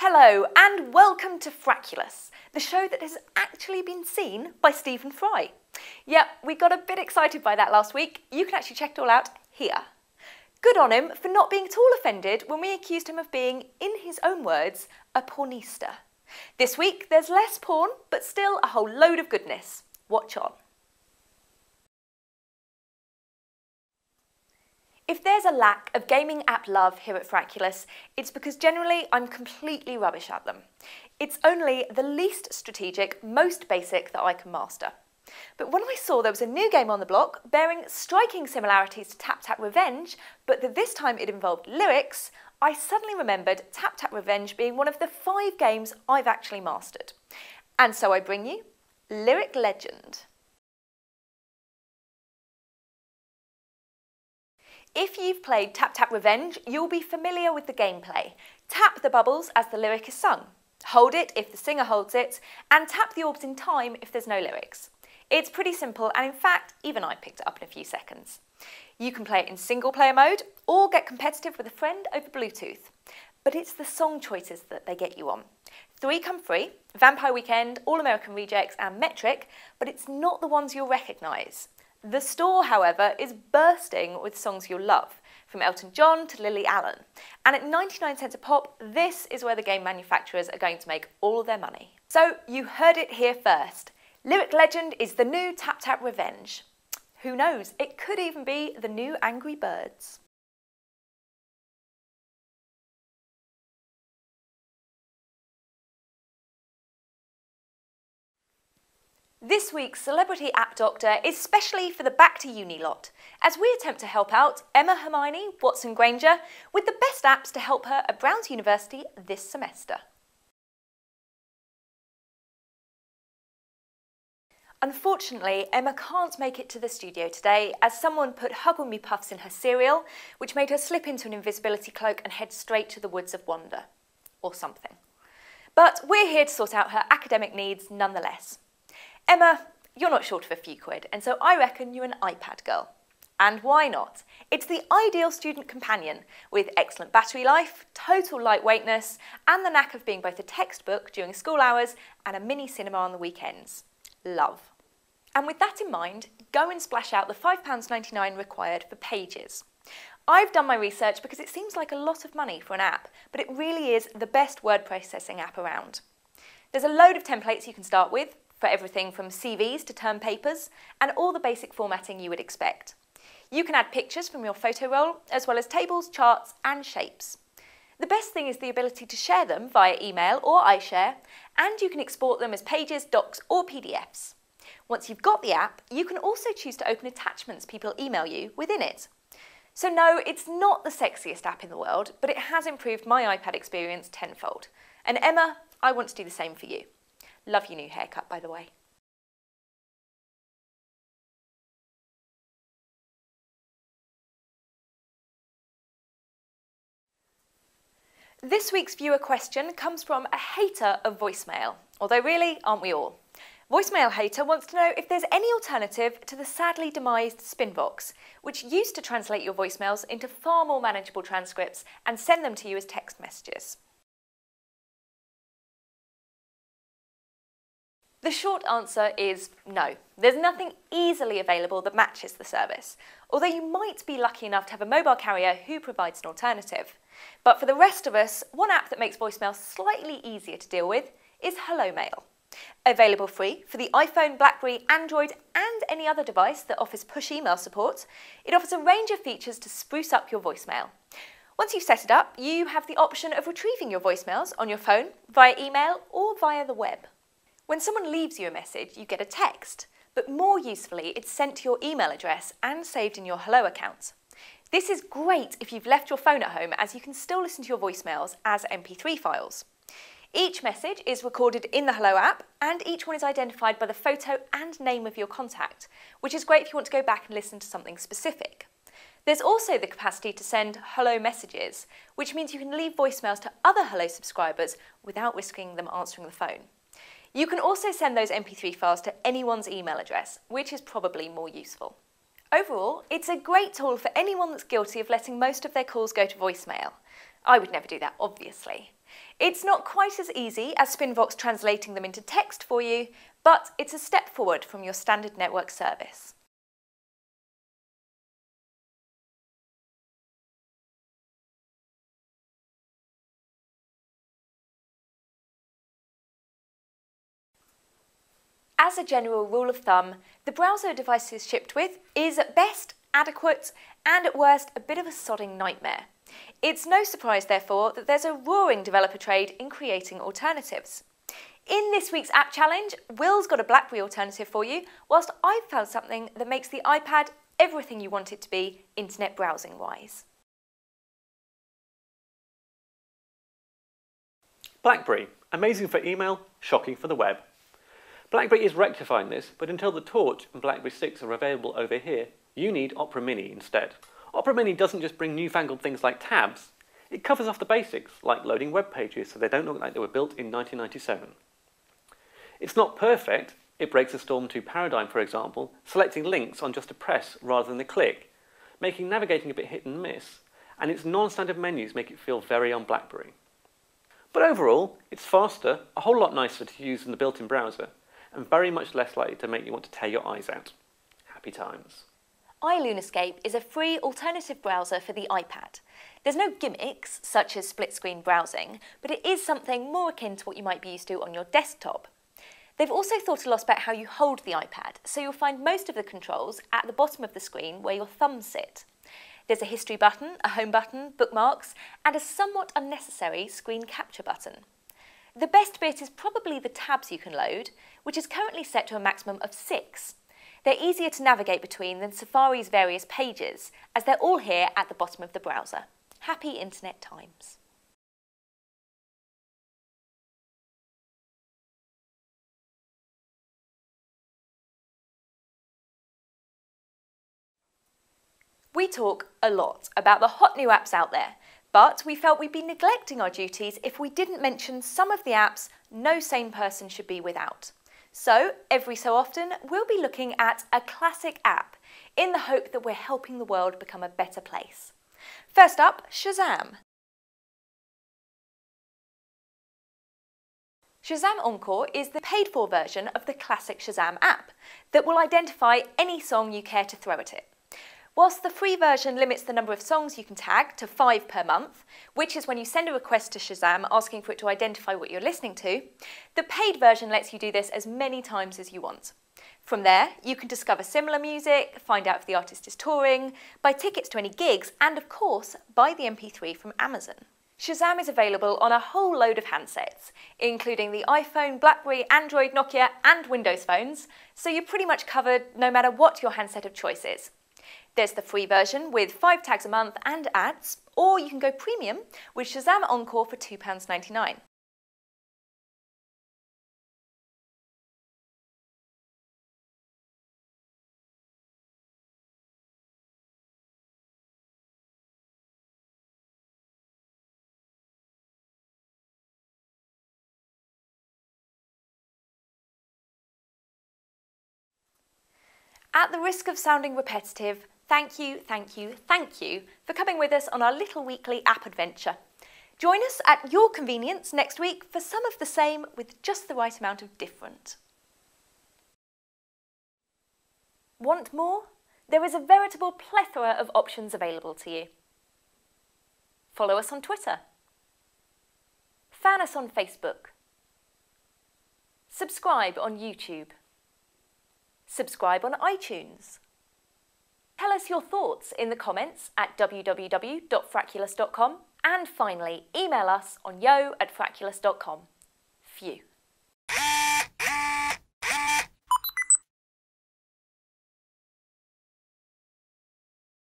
Hello and welcome to Frackulous, the show that has actually been seen by Stephen Fry. Yeah, we got a bit excited by that last week. You can actually check it all out here. Good on him for not being at all offended when we accused him of being, in his own words, a pornista. This week there's less porn, but still a whole load of goodness. Watch on. If there's a lack of gaming app love here at Frackulous, it's because generally I'm completely rubbish at them. It's only the least strategic, most basic that I can master. But when I saw there was a new game on the block bearing striking similarities to Tap Tap Revenge, but that this time it involved lyrics, I suddenly remembered Tap Tap Revenge being one of the 5 games I've actually mastered. And so I bring you Lyric Legend. If you've played Tap Tap Revenge, you'll be familiar with the gameplay. Tap the bubbles as the lyric is sung, hold it if the singer holds it, and tap the orbs in time if there's no lyrics. It's pretty simple, and in fact, even I picked it up in a few seconds. You can play it in single player mode, or get competitive with a friend over Bluetooth. But it's the song choices that they get you on. 3 come free, Vampire Weekend, All American Rejects and Metric, but it's not the ones you'll recognise. The store, however, is bursting with songs you'll love, from Elton John to Lily Allen. And at 99 cents a pop, this is where the game manufacturers are going to make all of their money. So you heard it here first. Lyric Legend is the new Tap Tap Revenge. Who knows, it could even be the new Angry Birds. This week's Celebrity App Doctor is specially for the Back to Uni lot, as we attempt to help out Emma, Hermione, Watson, Granger with the best apps to help her at Brown's University this semester. Unfortunately, Emma can't make it to the studio today as someone put Huggle Me Puffs in her cereal, which made her slip into an invisibility cloak and head straight to the Woods of Wonder. Or something. But we're here to sort out her academic needs nonetheless. Emma, you're not short of a few quid, and so I reckon you're an iPad girl. And why not? It's the ideal student companion, with excellent battery life, total lightweightness, and the knack of being both a textbook during school hours and a mini cinema on the weekends. Love. And with that in mind, go and splash out the £5.99 required for Pages. I've done my research because it seems like a lot of money for an app, but it really is the best word processing app around. There's a load of templates you can start with, for everything from CVs to term papers, and all the basic formatting you would expect. You can add pictures from your photo roll, as well as tables, charts, and shapes. The best thing is the ability to share them via email or iShare, and you can export them as pages, docs, or PDFs. Once you've got the app, you can also choose to open attachments people email you within it. So no, it's not the sexiest app in the world, but it has improved my iPad experience tenfold. And Emma, I want to do the same for you. Love your new haircut, by the way. This week's viewer question comes from a hater of voicemail, although really, aren't we all? Voicemail hater wants to know if there's any alternative to the sadly demised Spinbox, which used to translate your voicemails into far more manageable transcripts and send them to you as text messages. The short answer is no. There's nothing easily available that matches the service, although you might be lucky enough to have a mobile carrier who provides an alternative. But for the rest of us, one app that makes voicemail slightly easier to deal with is Hello Mail. Available free for the iPhone, BlackBerry, Android and any other device that offers push email support, it offers a range of features to spruce up your voicemail. Once you've set it up, you have the option of retrieving your voicemails on your phone, via email or via the web. When someone leaves you a message, you get a text, but more usefully, it's sent to your email address and saved in your Hello account. This is great if you've left your phone at home, as you can still listen to your voicemails as MP3 files. Each message is recorded in the Hello app, and each one is identified by the photo and name of your contact, which is great if you want to go back and listen to something specific. There's also the capacity to send Hello messages, which means you can leave voicemails to other Hello subscribers without risking them answering the phone. You can also send those MP3 files to anyone's email address, which is probably more useful. Overall, it's a great tool for anyone that's guilty of letting most of their calls go to voicemail. I would never do that, obviously. It's not quite as easy as Spinvox translating them into text for you, but it's a step forward from your standard network service. As a general rule of thumb, the browser devices shipped with is at best adequate and at worst a bit of a sodding nightmare. It's no surprise, therefore, that there's a roaring developer trade in creating alternatives. In this week's app challenge, Will's got a BlackBerry alternative for you, whilst I've found something that makes the iPad everything you want it to be internet browsing wise. BlackBerry, amazing for email, shocking for the web. BlackBerry is rectifying this, but until the Torch and BlackBerry 6 are available over here, you need Opera Mini instead. Opera Mini doesn't just bring newfangled things like tabs, it covers off the basics, like loading web pages so they don't look like they were built in 1997. It's not perfect, it breaks the Storm 2 paradigm, for example, selecting links on just a press rather than a click, making navigating a bit hit and miss, and its non-standard menus make it feel very on BlackBerry. But overall, it's faster, a whole lot nicer to use than the built-in browser, and very much less likely to make you want to tear your eyes out. Happy times. iLunaScape is a free alternative browser for the iPad. There's no gimmicks, such as split-screen browsing, but it is something more akin to what you might be used to on your desktop. They've also thought a lot about how you hold the iPad, so you'll find most of the controls at the bottom of the screen where your thumbs sit. There's a history button, a home button, bookmarks, and a somewhat unnecessary screen capture button. The best bit is probably the tabs you can load, which is currently set to a maximum of 6. They're easier to navigate between than Safari's various pages, as they're all here at the bottom of the browser. Happy internet times. We talk a lot about the hot new apps out there, but we felt we'd be neglecting our duties if we didn't mention some of the apps no sane person should be without. So, every so often, we'll be looking at a classic app in the hope that we're helping the world become a better place. First up, Shazam. Shazam Encore is the paid-for version of the classic Shazam app that will identify any song you care to throw at it. Whilst the free version limits the number of songs you can tag to 5 per month, which is when you send a request to Shazam asking for it to identify what you're listening to, the paid version lets you do this as many times as you want. From there, you can discover similar music, find out if the artist is touring, buy tickets to any gigs, and of course, buy the MP3 from Amazon. Shazam is available on a whole load of handsets, including the iPhone, BlackBerry, Android, Nokia, and Windows phones, so you're pretty much covered no matter what your handset of choice is. There's the free version with 5 tags a month and ads, or you can go premium with Shazam Encore for £2.99. At the risk of sounding repetitive, thank you for coming with us on our little weekly app adventure. Join us at your convenience next week for some of the same with just the right amount of different. Want more? There is a veritable plethora of options available to you. Follow us on Twitter. Fan us on Facebook. Subscribe on YouTube. Subscribe on iTunes. Tell us your thoughts in the comments at www.frackulous.com, and finally email us on yo@frackulous.com. Phew.